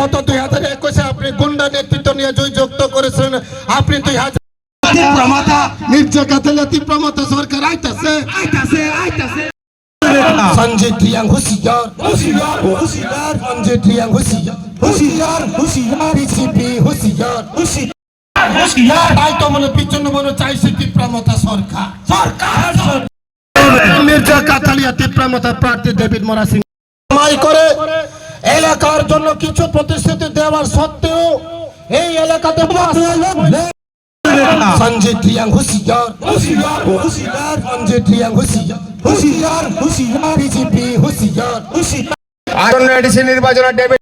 গত 2021-এ আপনি গুন্ডা নেতৃত্ব নিয়ে জয়যুক্ত করেছেন। আপনি 2000 প্রমাতা মির্জা কাতেলাতি প্রমাতা সরকার আইতাছে সঞ্জয় টিয়াং হুশিয়ার সঞ্জয় টিয়াং হুশিয়ার বিজেপি হুশিয়ার তাই তো মনে পিছন মনে চাইছে তীব্রমতা সরকার মির্জা কাতালিয়া তীব্রমতা প্রার্থী ডেভিড মোরা সিং করে এলাকার জন্য কিছু প্রতিশ্রুতি দেওয়ার সত্ত্বেও এই এলাকাতে সঞ্জয় টিয়াং হুশিয়ার সঞ্জয় টিয়াং হুশিয়ার বিজেপি হুশিয়ার আসন্ন এডিসি নির্বাচনে ডেভিড